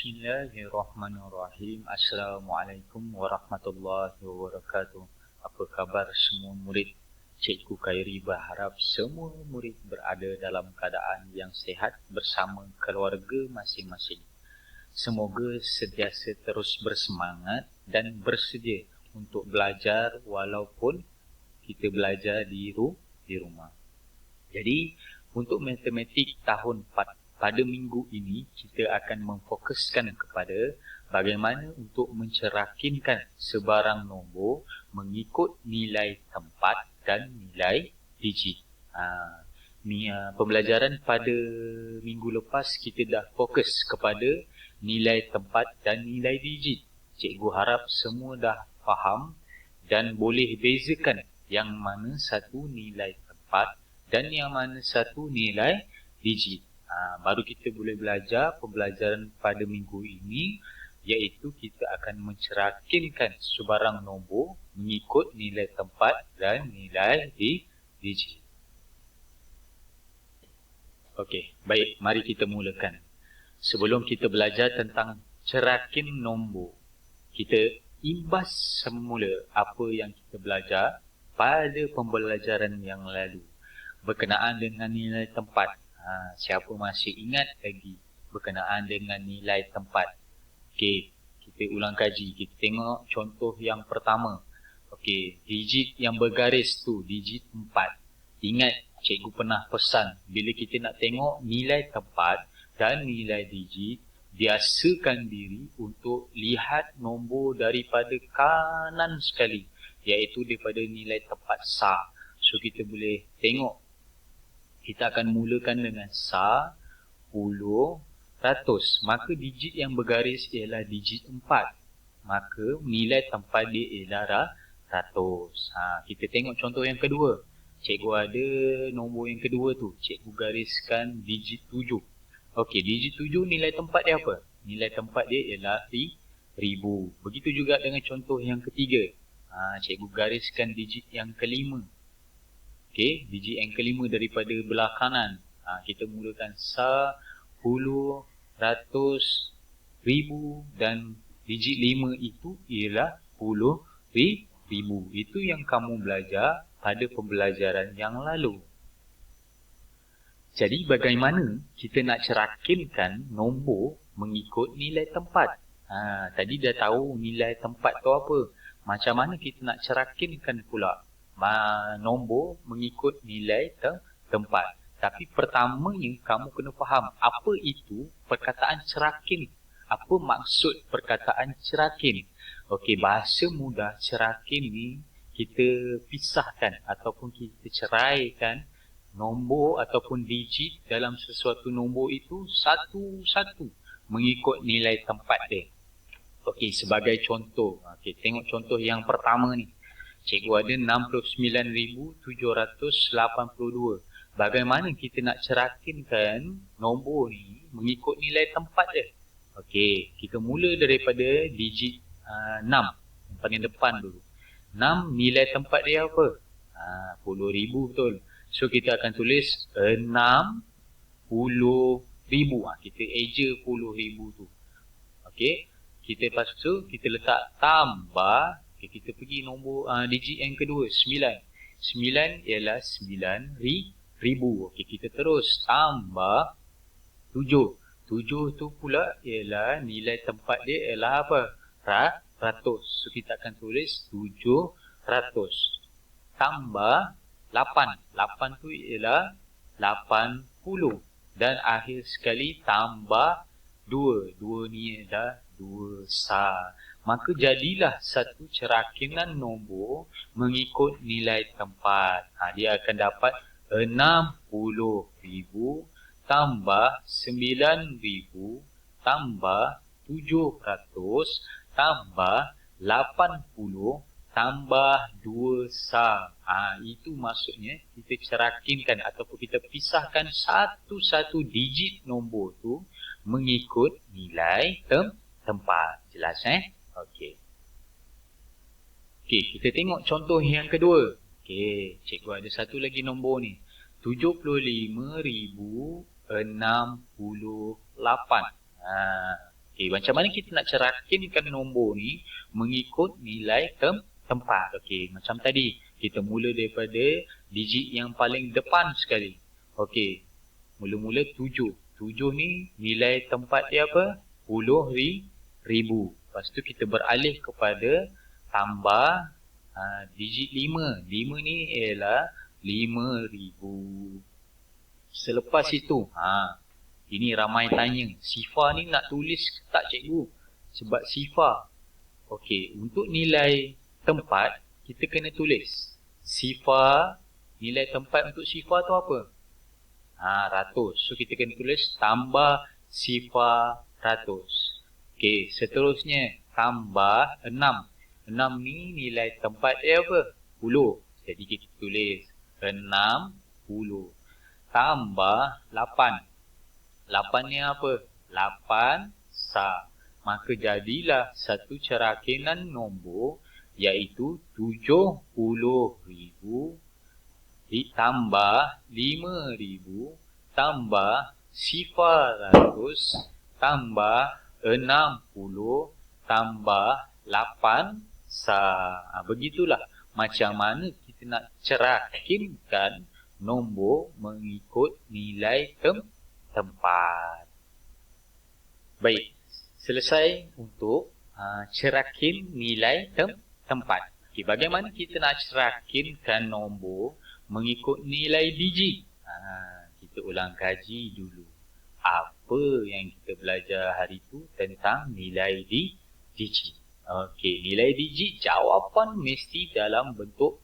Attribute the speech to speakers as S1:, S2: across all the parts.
S1: Bismillahirrahmanirrahim. Assalamualaikum warahmatullahi wabarakatuh. Apa khabar semua murid? Cikgu Khairi berharap semua murid berada dalam keadaan yang sihat bersama keluarga masing-masing. Semoga sentiasa terus bersemangat dan bersedia untuk belajar walaupun kita belajar di rumah. Jadi, untuk matematik tahun 4 pada minggu ini, kita akan memfokuskan kepada bagaimana untuk mencerakinkan sebarang nombor mengikut nilai tempat dan nilai digit. Pembelajaran pada minggu lepas kita dah fokus kepada nilai tempat dan nilai digit. Cikgu harap semua dah faham dan boleh bezakan yang mana satu nilai tempat dan yang mana satu nilai digit. Baru kita boleh belajar pembelajaran pada minggu ini, iaitu kita akan mencerakinkan sebarang nombor mengikut nilai tempat dan nilai digit. Okey, baik, mari kita mulakan. Sebelum kita belajar tentang cerakin nombor, kita imbas semula apa yang kita belajar pada pembelajaran yang lalu berkenaan dengan nilai tempat. Siapa masih ingat lagi berkenaan dengan nilai tempat? Okey, kita ulang kaji. Kita tengok contoh yang pertama. Okey, digit yang bergaris tu, digit 4. Ingat, cikgu pernah pesan, bila kita nak tengok nilai tempat dan nilai digit, biasakan diri untuk lihat nombor daripada kanan sekali, iaitu daripada nilai tempat sah. So, kita boleh tengok. Kita akan mulakan dengan sah, puluh, ratus. Maka digit yang bergaris ialah digit 4. Maka nilai tempat dia ialah ratus. Kita tengok contoh yang kedua. Cikgu ada nombor yang kedua tu. Cikgu gariskan digit 7. Okey, digit 7 nilai tempat dia apa? Nilai tempat dia ialah 1000. Begitu juga dengan contoh yang ketiga. Cikgu gariskan digit yang kelima. Okey, digit yang kelima daripada belah kanan. Kita mulakan sah, puluh, ratus, ribu dan digit 5 itu ialah puluh ribu. Itu yang kamu belajar pada pembelajaran yang lalu. Jadi bagaimana kita nak cerakinkan nombor mengikut nilai tempat? Tadi dah tahu nilai tempat tu apa. Macam mana kita nak cerakinkan pula nombor mengikut nilai tempat? Tapi pertamanya kamu kena faham apa itu perkataan cerakin. Apa maksud perkataan cerakin? Okey, bahasa mudah cerakin ni kita pisahkan ataupun kita ceraikan nombor ataupun digit dalam sesuatu nombor itu satu-satu mengikut nilai tempat dia. Okey, sebagai contoh. Okey, tengok contoh yang pertama ni. Cikgu ada 69,782. Bagaimana kita nak cerakinkan nombor ni mengikut nilai tempat dia? Okey, kita mula daripada digit 6. Yang paling depan dulu. 6 nilai tempat dia apa? 10,000 betul. So kita akan tulis 60,000. Kita eja 10,000 tu. Okey, kita lepas tu kita letak tambah. Okay, kita pergi nombor digit yang kedua, 9. 9 ialah 9,000. Okey, kita terus tambah 7. 7 tu pula ialah nilai tempat dia ialah apa? Ratus. So kita akan tulis 700. Tambah 8. 8 tu ialah 80. Dan akhir sekali tambah 2. 2 ni ialah 2 sah. Maka jadilah satu cerakinan nombor mengikut nilai tempat. Dia akan dapat 60,000 tambah 9,000 tambah 700 tambah 80 tambah 2 sah. Itu maksudnya kita cerakinkan ataupun kita pisahkan satu-satu digit nombor tu mengikut nilai tempat. Jelas Okey. Okey, kita tengok contoh yang kedua. Okey, cikgu ada satu lagi nombor ni. 75,068. Okey, macam mana kita nak cerakinkan nombor ni mengikut nilai tempat. Okey, macam tadi, kita mula daripada digit yang paling depan sekali. Okey, mula-mula 7. 7 ni nilai tempat dia apa? 10,000. Lepas tu kita beralih kepada tambah digit 5. 5 ni ialah 5,000. Selepas itu, ini ramai tanya, sifar ni nak tulis tak cikgu? Sebab sifar. Okey, untuk nilai tempat, kita kena tulis. Sifar, nilai tempat untuk sifar tu apa? 100. So, kita kena tulis tambah sifar 100. Okey, seterusnya, tambah 6. 6 ni nilai tempat dia apa? 10. Jadi, kita tulis 60. Tambah 8. 8 ni apa? 8 sah. Maka jadilah satu cerakinan nombor iaitu 70,000 ditambah 5,000 tambah sifar 100 tambah 60 tambah 8 sah. Begitulah macam mana kita nak cerakinkan nombor mengikut nilai tempat. Baik, selesai untuk cerakin nilai tempat. Okay, bagaimana kita nak cerakinkan nombor mengikut nilai digit? Kita ulang kaji dulu. Apa yang kita belajar hari itu tentang nilai digit. Okey, nilai digit jawapan mesti dalam bentuk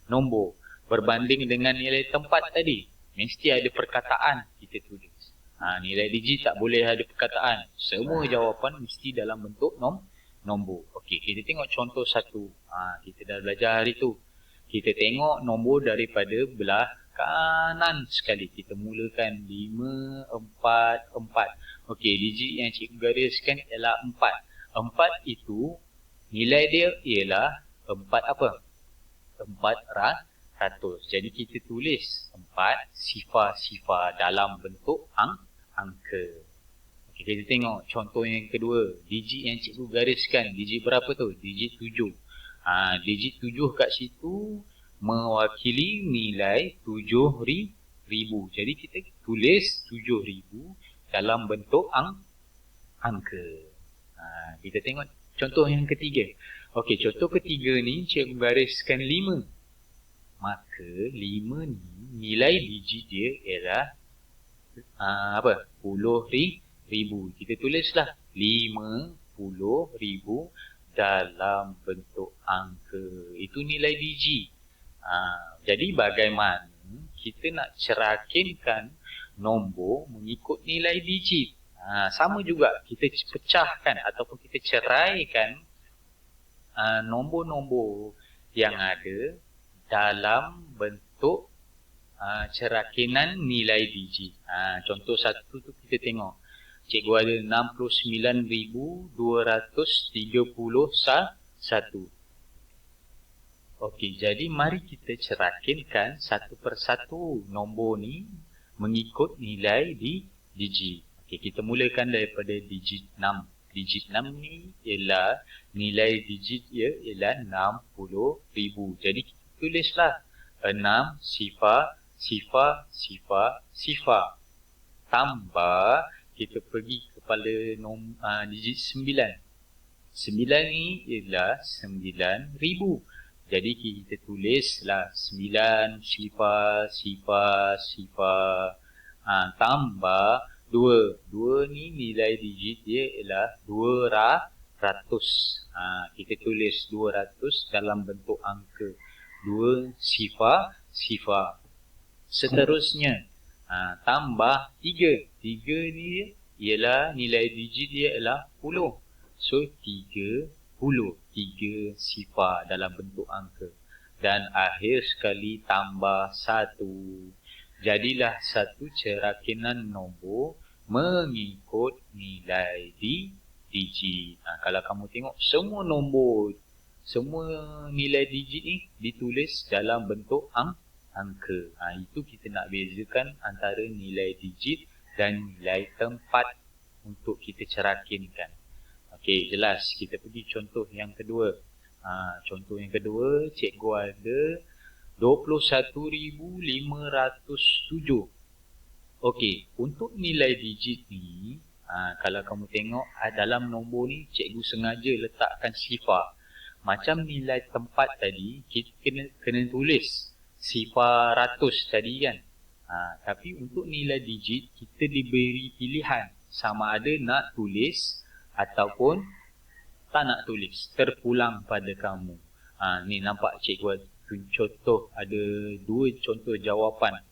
S1: nombor. Berbanding dengan nilai tempat tadi, mesti ada perkataan kita tulis. Nilai digit tak boleh ada perkataan. Semua jawapan mesti dalam bentuk nombor. Okey, kita tengok contoh satu. Kita dah belajar hari tu. Kita tengok nombor daripada belah kanan sekali. Kita mulakan 5, 4, 4. Okey, digit yang cikgu gariskan ialah 4. 4 itu nilai dia ialah 4 apa? 400. Jadi kita tulis 4 sifar-sifar dalam bentuk angka. Okey, kita tengok contoh yang kedua. Digit yang cikgu gariskan. Digit berapa tu? Digit 7. Digit 7 kat situ mewakili nilai 7,000. Jadi kita tulis 7,000 dalam bentuk angka. Kita tengok contoh yang ketiga. Okey, contoh ketiga ni cikgu gariskan 5. Maka 5 ni nilai digit dia ialah 10,000. Kita tulislah 50,000 dalam bentuk angka. Itu nilai digit. Jadi bagaimana kita nak cerakinkan nombor mengikut nilai digit? Sama juga kita pecahkan ataupun kita ceraikan nombor-nombor yang ada dalam bentuk cerakinan nilai digit. Contoh satu tu kita tengok. Cikgu ada 69,231. Okey, jadi mari kita cerakinkan satu persatu nombor ni mengikut nilai di digit. Okey, kita mulakan daripada digit 6. Digit 6 ni ialah nilai digit dia ialah 60,000. Jadi kita tulislah 6 sifar tambah kita pergi kepada digit 9. 9 ni ialah 9,000. Jadi kita tulislah 9 sifar tambah 2. 2 ni nilai digit dia ialah 200. Kita tulis 200 dalam bentuk angka. 2 sifar. Seterusnya tambah 3. 3 ni ialah nilai digit dia ialah 10. So 30. 3 sifar dalam bentuk angka. Dan akhir sekali tambah 1. Jadilah satu cerakinan nombor mengikut nilai di digit. Kalau kamu tengok semua nombor, semua nilai digit ni ditulis dalam bentuk angka. Itu kita nak bezakan antara nilai digit dan nilai tempat. untuk kita cerakinkan. Okey, jelas. Kita pergi contoh yang kedua. Contoh yang kedua, cikgu ada 21,507. Okey, untuk nilai digit ni, kalau kamu tengok dalam nombor ni, cikgu sengaja letakkan sifar. Macam nilai tempat tadi, kita kena tulis sifar ratus tadi kan. Tapi untuk nilai digit, kita diberi pilihan sama ada nak tulis ataupun tak nak tulis. Terpulang pada kamu. Ni nampak cikgu contoh, ada 2 contoh jawapan.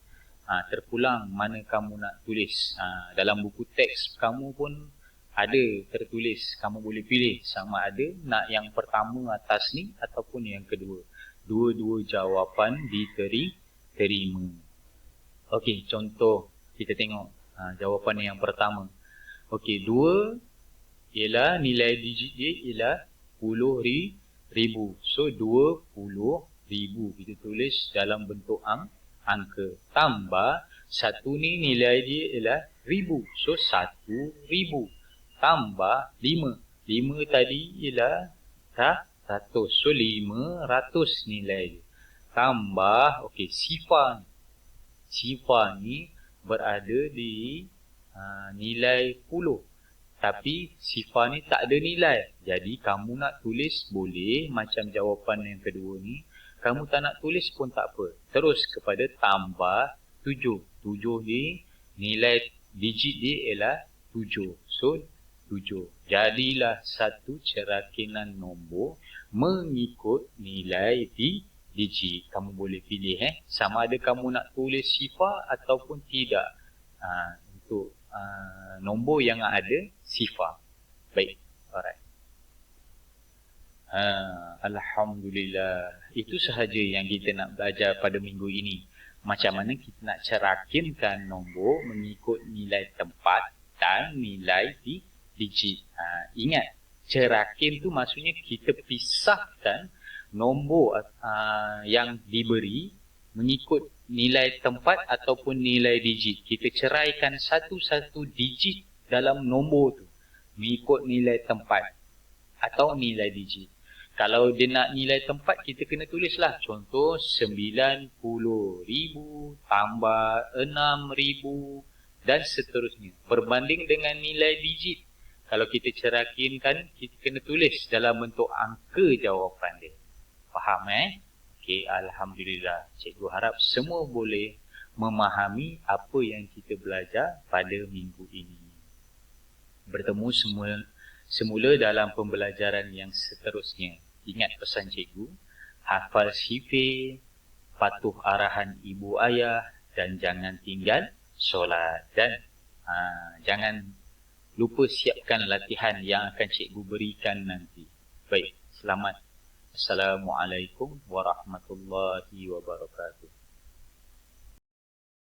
S1: Terpulang mana kamu nak tulis. Dalam buku teks kamu pun ada tertulis. Kamu boleh pilih sama ada nak yang pertama atas ni ataupun yang kedua. Dua-dua jawapan diterima. Okey, contoh kita tengok jawapan yang pertama. Okey, 2 ialah nilai digit dia ialah 10,000. So 20,000 kita tulis dalam bentuk angka. Tambah 1 ni nilai dia ialah 1000. So 1,000. Tambah 5. 5 tadi ialah 100. So 500 nilai dia. Tambah, okey, sifar. Sifar ni berada di nilai 10. Tapi sifar ni tak ada nilai. Jadi kamu nak tulis boleh macam jawapan yang kedua ni. Kamu tak nak tulis pun tak apa. Terus kepada tambah 7. 7 ni nilai digit dia ialah 7. So 7. Jadilah satu cerakinan nombor mengikut nilai digit. Kamu boleh pilih sama ada kamu nak tulis sifar ataupun tidak. Untuk nombor yang ada sifar. Baik, alright. Alhamdulillah. Itu sahaja yang kita nak belajar pada minggu ini. Macam mana kita nak cerakinkan nombor mengikut nilai tempat dan nilai digit. Ingat, cerakin tu maksudnya kita pisahkan nombor yang diberi mengikut nilai tempat ataupun nilai digit. Kita ceraikan satu-satu digit dalam nombor tu mengikut nilai tempat atau nilai digit. Kalau dia nak nilai tempat, kita kena tulislah. Contoh 90,000 tambah 6,000 dan seterusnya. Berbanding dengan nilai digit. Kalau kita cerakinkan, kita kena tulis dalam bentuk angka jawapan dia. Faham Okey, alhamdulillah. Cikgu harap semua boleh memahami apa yang kita belajar pada minggu ini. Bertemu semula dalam pembelajaran yang seterusnya. Ingat pesan cikgu, hafal sifir, patuh arahan ibu ayah dan jangan tinggal solat. Dan jangan lupa siapkan latihan yang akan cikgu berikan nanti. Baik, selamat. Assalamualaikum warahmatullahi wabarakatuh.